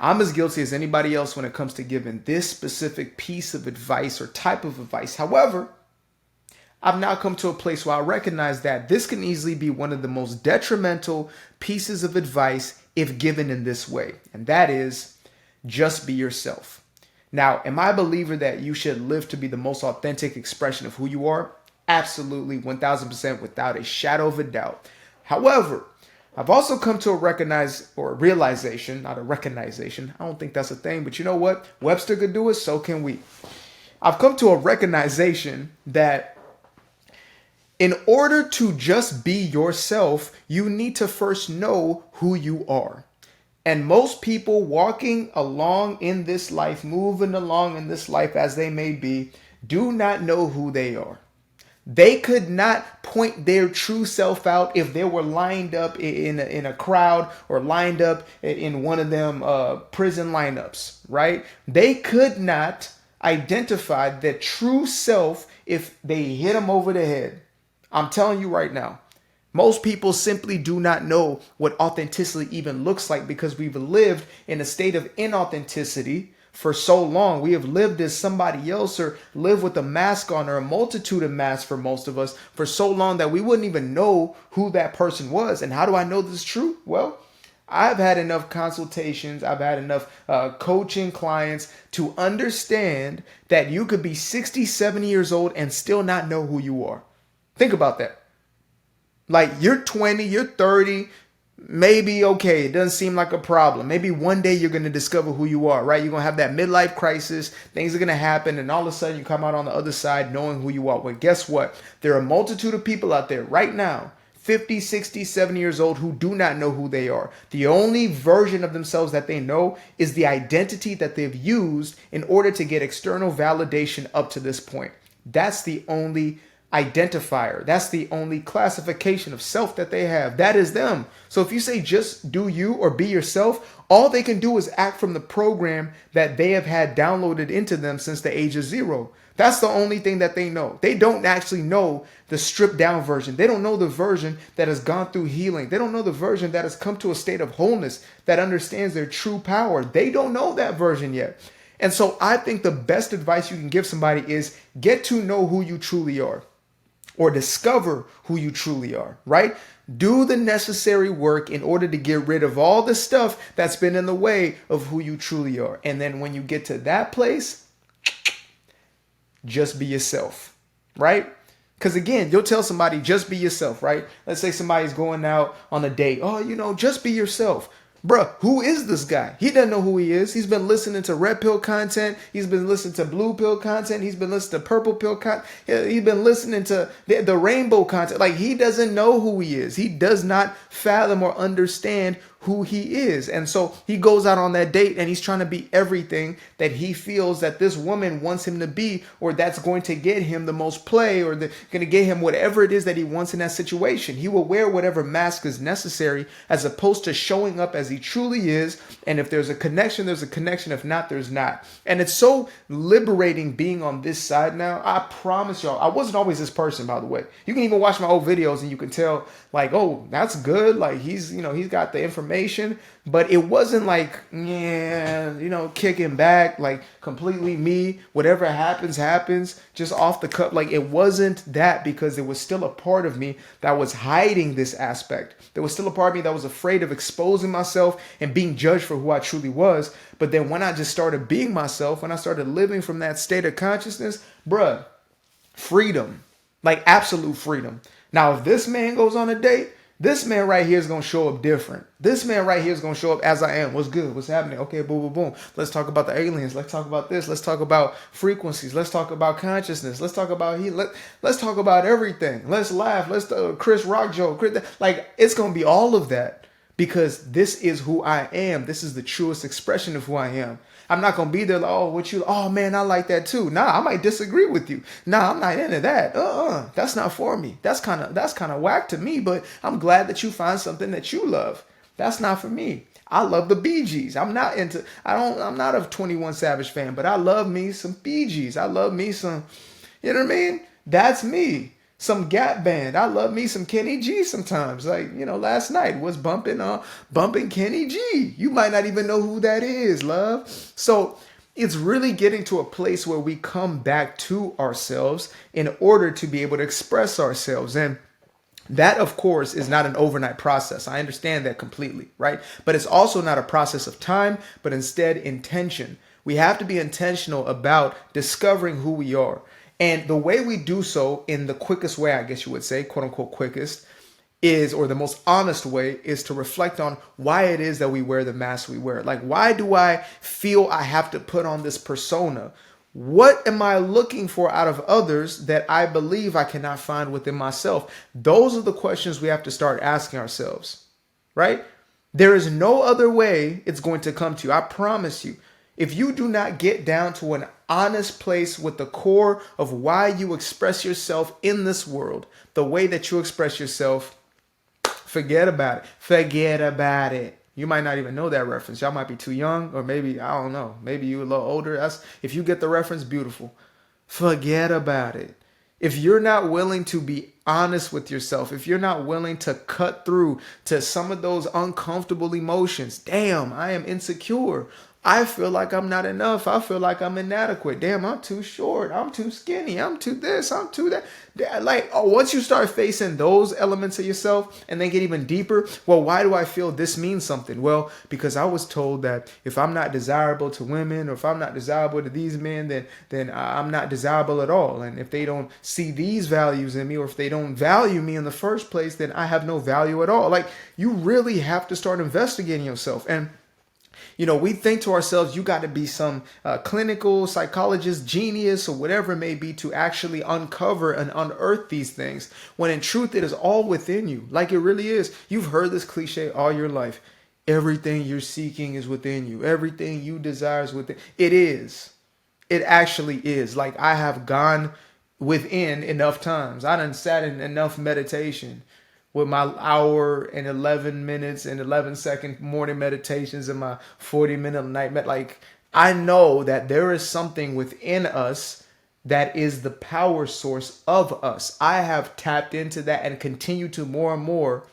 I'm as guilty as anybody else when it comes to giving this specific piece of advice or type of advice. However, I've now come to a place where I recognize that this can easily be one of the most detrimental pieces of advice if given in this way. And that is just be yourself. Now, am I a believer that you should live to be the most authentic expression of who you are? Absolutely, 1000% without a shadow of a doubt. However, I've also come to a realization, not a recognition. I don't think that's a thing, but you know what? Webster could do it, so can we. I've come to a recognition that in order to just be yourself, you need to first know who you are. And most people walking along in this life, moving along in this life as they may be, do not know who they are. They could not point their true self out if they were lined up in a crowd or lined up in one of them prison lineups, right? They could not identify their true self if they hit them over the head. I'm telling you right now, most people simply do not know what authenticity even looks like because we've lived in a state of inauthenticity for so long. We have lived as somebody else or lived with a mask on or a multitude of masks for most of us for so long that we wouldn't even know who that person was. And how do I know this is true? Well, I've had enough consultations, I've had enough coaching clients to understand that you could be 60, 70 years old and still not know who you are. Think about that. Like you're 20, you're 30, maybe okay, it doesn't seem like a problem. Maybe one day you're going to discover who you are, right? You're going to have that midlife crisis, things are going to happen, and all of a sudden you come out on the other side knowing who you are. Well, guess what? There are a multitude of people out there right now, 50, 60, 70 years old, who do not know who they are. The only version of themselves that they know is the identity that they've used in order to get external validation up to this point. That's the only identifier. That's the only classification of self that they have. That is them. So if you say just do you or be yourself, all they can do is act from the program that they have had downloaded into them since the age of 0. That's the only thing that they know. They don't actually know the stripped down version. They don't know the version that has gone through healing. They don't know the version that has come to a state of wholeness, that understands their true power. They don't know that version yet. And so I think the best advice you can give somebody is get to know who you truly are, or discover who you truly are, right? Do the necessary work in order to get rid of all the stuff that's been in the way of who you truly are. And then when you get to that place, just be yourself, right? Because again, you'll tell somebody, just be yourself, right? Let's say somebody's going out on a date. Oh, just be yourself. Bruh, who is this guy? He doesn't know who he is. He's been listening to red pill content. He's been listening to blue pill content. He's been listening to purple pill content. He's been listening to the rainbow content. Like, he doesn't know who he is. He does not fathom or understand who he is. And so he goes out on that date and he's trying to be everything that he feels that this woman wants him to be, or that's going to get him the most play, or going to get him whatever it is that he wants in that situation. He will wear whatever mask is necessary as opposed to showing up as he truly is. And if there's a connection, there's a connection. If not, there's not. And it's so liberating being on this side now. I promise y'all, I wasn't always this person, by the way. You can even watch my old videos and you can tell, like, oh, that's good. Like, he's got the information, but it wasn't like, kicking back, like completely me, whatever happens, just off the cuff. Like, it wasn't that, because there was still a part of me that was hiding this aspect. There was still a part of me that was afraid of exposing myself and being judged for who I truly was. But then when I just started being myself, when I started living from that state of consciousness, bruh, freedom, like absolute freedom. Now, if this man goes on a date, this man right here is going to show up different. This man right here is going to show up as I am. What's good? What's happening? Okay, boom, boom, boom. Let's talk about the aliens. Let's talk about this. Let's talk about frequencies. Let's talk about consciousness. Let's talk about heat. Let's talk about everything. Let's laugh. Let's Chris Rock joke. Like, it's going to be all of that, because this is who I am. This is the truest expression of who I am. I'm not going to be there like, oh man, I like that too. Nah, I might disagree with you. Nah, I'm not into that. That's not for me. That's kind of whack to me, but I'm glad that you find something that you love. That's not for me. I love the Bee Gees. I'm not a 21 Savage fan, but I love me some Bee Gees. I love me some, you know what I mean? That's me. Some Gap Band. I love me some Kenny G sometimes. Like, last night was bumping Kenny G. You might not even know who that is, love. So it's really getting to a place where we come back to ourselves in order to be able to express ourselves. And that, of course, is not an overnight process. I understand that completely, right? But it's also not a process of time, but instead intention. We have to be intentional about discovering who we are. And the way we do so in the quickest way, I guess you would say, quote unquote, quickest, or the most honest way, is to reflect on why it is that we wear the mask we wear. Like, why do I feel I have to put on this persona? What am I looking for out of others that I believe I cannot find within myself? Those are the questions we have to start asking ourselves, right? There is no other way it's going to come to you. I promise you. If you do not get down to an honest place with the core of why you express yourself in this world, the way that you express yourself, forget about it. Forget about it. You might not even know that reference. Y'all might be too young, or maybe, I don't know, maybe you're a little older. If you get the reference, beautiful. Forget about it. If you're not willing to be honest with yourself, if you're not willing to cut through to some of those uncomfortable emotions, damn, I am insecure. I feel like I'm not enough. I feel like I'm inadequate. Damn, I'm too short. I'm too skinny. I'm too this. I'm too that. Once you start facing those elements of yourself and then get even deeper, well, why do I feel this means something? Well, because I was told that if I'm not desirable to women, or if I'm not desirable to these men, then I'm not desirable at all. And if they don't see these values in me, or if they don't value me in the first place, then I have no value at all. Like, you really have to start investigating yourself. And we think to ourselves, you got to be some clinical psychologist, genius, or whatever it may be to actually uncover and unearth these things, when in truth, it is all within you. Like, it really is. You've heard this cliche all your life. Everything you're seeking is within you. Everything you desire is within. It is. It actually is. Like, I have gone within enough times. I done sat in enough meditation with my hour and 11 minutes and 11-second morning meditations and my 40-minute night like, I know that there is something within us that is the power source of us. I have tapped into that and continue to more and more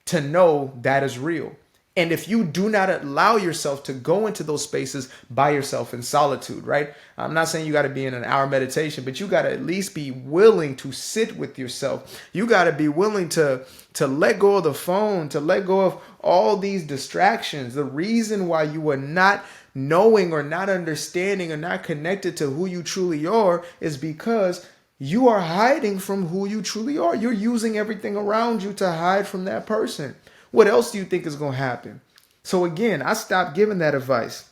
to know that is real. And if you do not allow yourself to go into those spaces by yourself in solitude, right? I'm not saying you got to be in an hour meditation, but you got to at least be willing to sit with yourself. You got to be willing to let go of the phone, to let go of all these distractions. The reason why you are not knowing or not understanding or not connected to who you truly are is because you are hiding from who you truly are. You're using everything around you to hide from that person. What else do you think is going to happen? So again, I stopped giving that advice.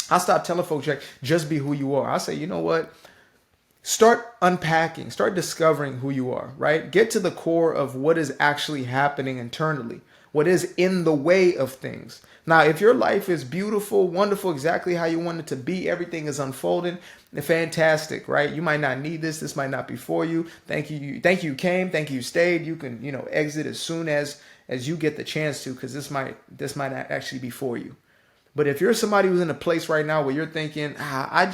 I stopped telling folks, just be who you are. I say, you know what? Start unpacking, start discovering who you are, right? Get to the core of what is actually happening internally, what is in the way of things. Now, if your life is beautiful, wonderful, exactly how you want it to be, everything is unfolding, fantastic, right? You might not need this. This might not be for you. Thank you. Thank you came. Thank you stayed. You can, exit as soon as you get the chance to, because this might actually be for you. But if you're somebody who's in a place right now where you're thinking, I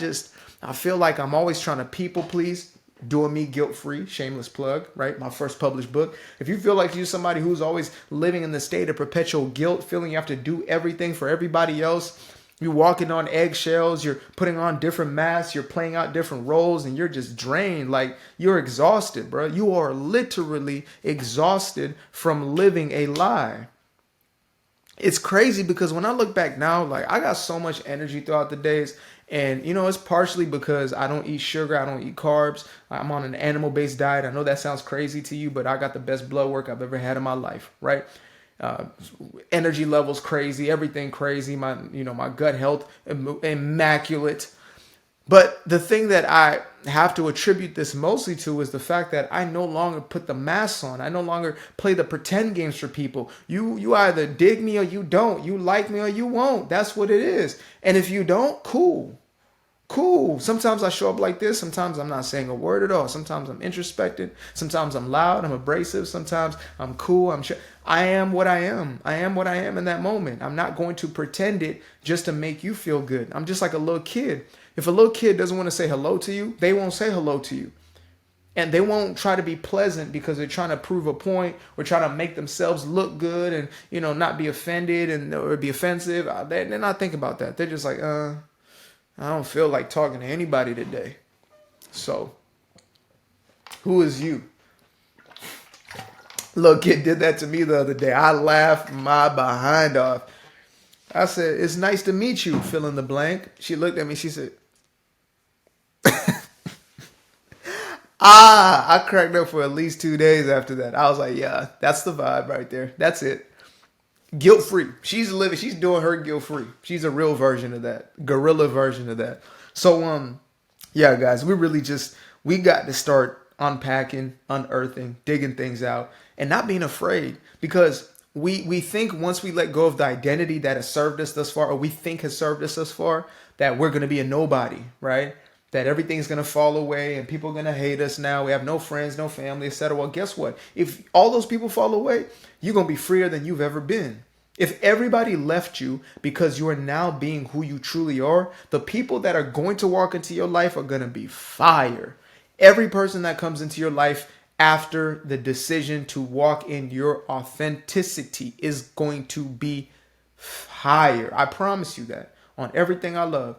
feel like I'm always trying to people please, Doing Me Guilt-Free, shameless plug, right? My first published book. If you feel like you're somebody who's always living in the state of perpetual guilt, feeling you have to do everything for everybody else, you're walking on eggshells, you're putting on different masks, you're playing out different roles, and you're just drained. Like, you're exhausted, bro. You are literally exhausted from living a lie. It's crazy because when I look back now, like, I got so much energy throughout the days. And, it's partially because I don't eat sugar. I don't eat carbs. I'm on an animal-based diet. I know that sounds crazy to you, but I got the best blood work I've ever had in my life, right? Energy levels crazy, everything crazy. My gut health immaculate. But the thing that I have to attribute this mostly to is the fact that I no longer put the masks on. I no longer play the pretend games for people. You either dig me or you don't. You like me or you won't. That's what it is. And if you don't, cool. Sometimes I show up like this. Sometimes I'm not saying a word at all. Sometimes I'm introspective. Sometimes I'm loud. I'm abrasive. Sometimes I'm cool. I am what I am. I am what I am in that moment. I'm not going to pretend it just to make you feel good. I'm just like a little kid. If a little kid doesn't want to say hello to you, they won't say hello to you. And they won't try to be pleasant because they're trying to prove a point or trying to make themselves look good and, not be offended or be offensive. They're not thinking about that. They're just like, I don't feel like talking to anybody today. So, who is you? Look, kid did that to me the other day. I laughed my behind off. I said, it's nice to meet you, fill in the blank. She looked at me. She said, I cracked up for at least 2 days after that. I was like, yeah, that's the vibe right there. That's it. Guilt free. She's living. She's doing her guilt free. She's a real version of that. Gorilla version of that. So, yeah, guys, we got to start unpacking, unearthing, digging things out, and not being afraid, because we think once we let go of the identity that has served us thus far, or we think has served us thus far, that we're going to be a nobody, right? That everything's going to fall away and people are going to hate us now. We have no friends, no family, etc. Well, guess what? If all those people fall away, you're going to be freer than you've ever been. If everybody left you because you are now being who you truly are, the people that are going to walk into your life are going to be fire. Every person that comes into your life after the decision to walk in your authenticity is going to be fire. I promise you that on everything I love.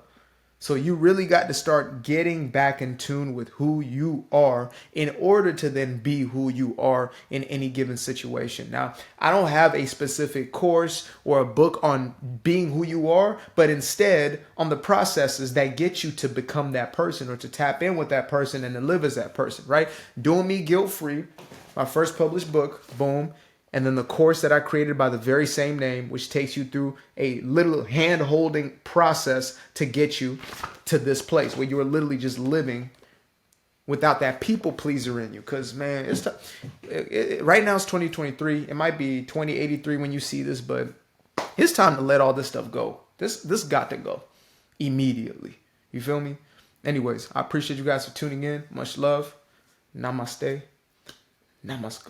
So you really got to start getting back in tune with who you are in order to then be who you are in any given situation. Now, I don't have a specific course or a book on being who you are, but instead on the processes that get you to become that person or to tap in with that person and to live as that person, right? Doing Me Guilt-Free, my first published book, boom. And then the course that I created by the very same name, which takes you through a little hand-holding process to get you to this place where you are literally just living without that people pleaser in you. Because, man, it's right now it's 2023. It might be 2083 when you see this, but it's time to let all this stuff go. This got to go immediately. You feel me? Anyways, I appreciate you guys for tuning in. Much love. Namaste. Namaskar.